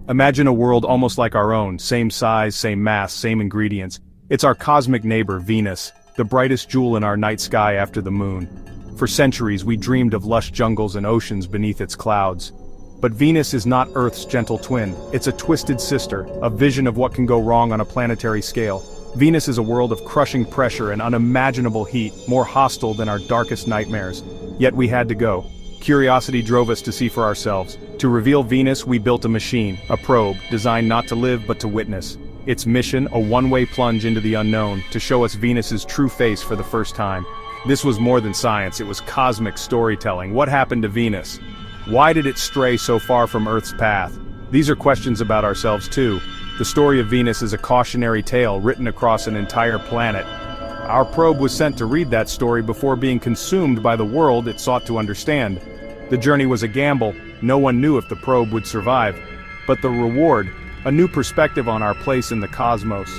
Imagine a world almost like our own, same size, same mass, same ingredients. It's our cosmic neighbor, Venus, the brightest jewel in our night sky after the moon. For centuries we dreamed of lush jungles and oceans beneath its clouds. But Venus is not Earth's gentle twin, it's a twisted sister, a vision of what can go wrong on a planetary scale. Venus is a world of crushing pressure and unimaginable heat, more hostile than our darkest nightmares. Yet we had to go. Curiosity drove us to see for ourselves. To reveal Venus, we built a machine, a probe, designed not to live but to witness. Its mission, a one-way plunge into the unknown, to show us Venus's true face for the first time. This was more than science, it was cosmic storytelling. What happened to Venus? Why did it stray so far from Earth's path? These are questions about ourselves too. The story of Venus is a cautionary tale written across an entire planet. Our probe was sent to read that story before being consumed by the world it sought to understand. The journey was a gamble, no one knew if the probe would survive. But the reward, a new perspective on our place in the cosmos.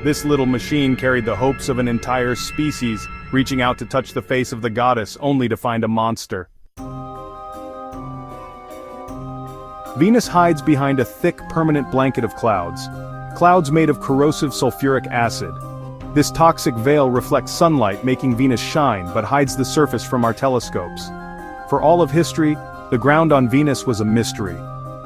This little machine carried the hopes of an entire species, reaching out to touch the face of the goddess only to find a monster. Venus hides behind a thick, permanent blanket of clouds. Clouds made of corrosive sulfuric acid. This toxic veil reflects sunlight, making Venus shine, but hides the surface from our telescopes. For all of history, the ground on Venus was a mystery.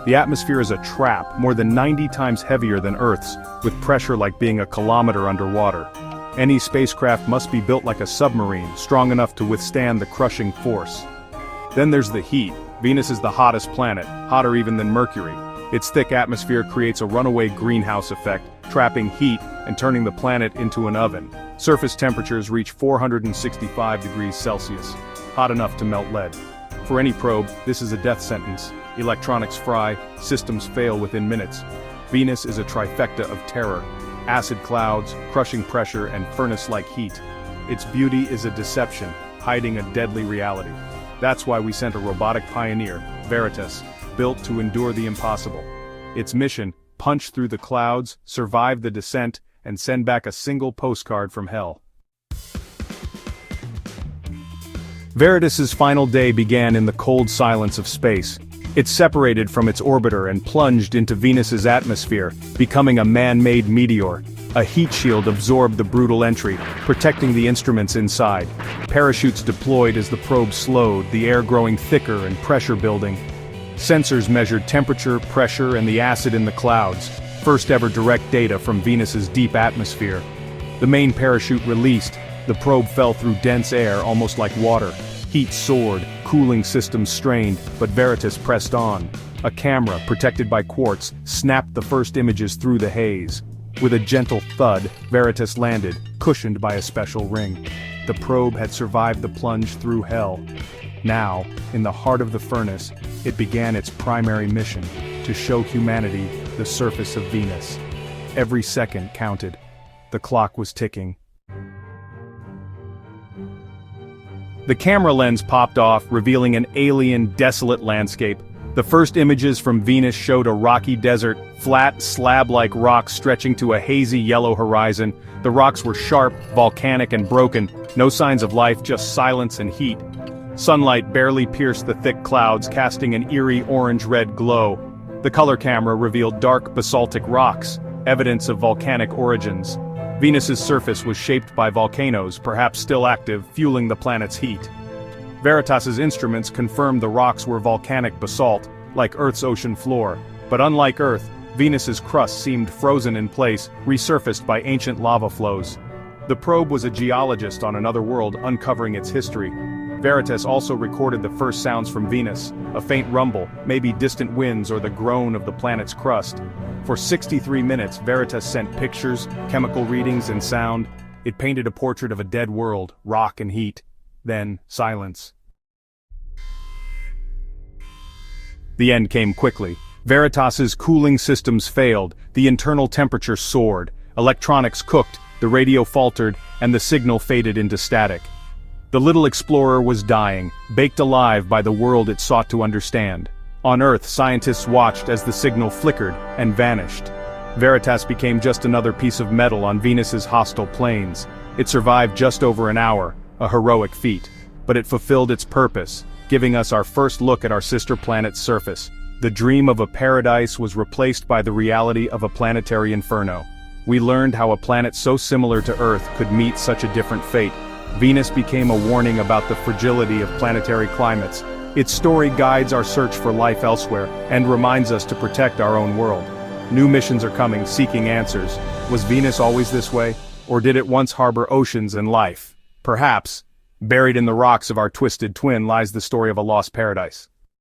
The atmosphere is a trap, more than 90 times heavier than Earth's, with pressure like being a kilometer underwater. Any spacecraft must be built like a submarine, strong enough to withstand the crushing force. Then there's the heat. Venus is the hottest planet, hotter even than Mercury. Its thick atmosphere creates a runaway greenhouse effect, trapping heat and turning the planet into an oven. Surface temperatures reach 465 degrees Celsius, hot enough to melt lead. For any probe, this is a death sentence. Electronics fry, systems fail within minutes. Venus is a trifecta of terror: acid clouds, crushing pressure, and furnace-like heat. Its beauty is a deception, hiding a deadly reality. That's why we sent a robotic pioneer, Veritas, built to endure the impossible. Its mission, punch through the clouds, survive the descent, and send back a single postcard from hell. Veritas's final day began in the cold silence of space. It separated from its orbiter and plunged into Venus's atmosphere, becoming a man-made meteor. A heat shield absorbed the brutal entry, protecting the instruments inside. Parachutes deployed as the probe slowed, the air growing thicker and pressure building. Sensors measured temperature, pressure, and the acid in the clouds, first ever direct data from Venus's deep atmosphere. The main parachute released, the probe fell through dense air almost like water. Heat soared, cooling systems strained, but Veritas pressed on. A camera, protected by quartz, snapped the first images through the haze. With a gentle thud, Veritas landed, cushioned by a special ring. The probe had survived the plunge through hell. Now, in the heart of the furnace, it began its primary mission, to show humanity the surface of Venus. Every second counted. The clock was ticking. The camera lens popped off, revealing an alien, desolate landscape. The first images from Venus showed a rocky desert, flat, slab-like rocks stretching to a hazy yellow horizon. The rocks were sharp, volcanic, and broken, no signs of life, just silence and heat. Sunlight barely pierced the thick clouds, casting an eerie orange-red glow. The color camera revealed dark basaltic rocks, evidence of volcanic origins. Venus's surface was shaped by volcanoes, perhaps still active, fueling the planet's heat. Veritas's instruments confirmed the rocks were volcanic basalt, like Earth's ocean floor. But unlike Earth, Venus's crust seemed frozen in place, resurfaced by ancient lava flows. The probe was a geologist on another world uncovering its history. Veritas also recorded the first sounds from Venus, a faint rumble, maybe distant winds or the groan of the planet's crust. For 63 minutes, Veritas sent pictures, chemical readings, and sound. It painted a portrait of a dead world, rock and heat. Then, silence. The end came quickly. Veritas's cooling systems failed, the internal temperature soared, electronics cooked, the radio faltered, and the signal faded into static. The little explorer was dying, baked alive by the world it sought to understand. On Earth, scientists watched as the signal flickered and vanished. Veritas became just another piece of metal on Venus's hostile plains. It survived just over an hour, a heroic feat. But it fulfilled its purpose, giving us our first look at our sister planet's surface. The dream of a paradise was replaced by the reality of a planetary inferno. We learned how a planet so similar to Earth could meet such a different fate. Venus became a warning about the fragility of planetary climates. Its story guides our search for life elsewhere, and reminds us to protect our own world. New missions are coming, seeking answers. Was Venus always this way? Or did it once harbor oceans and life? Perhaps, buried in the rocks of our twisted twin lies the story of a lost paradise.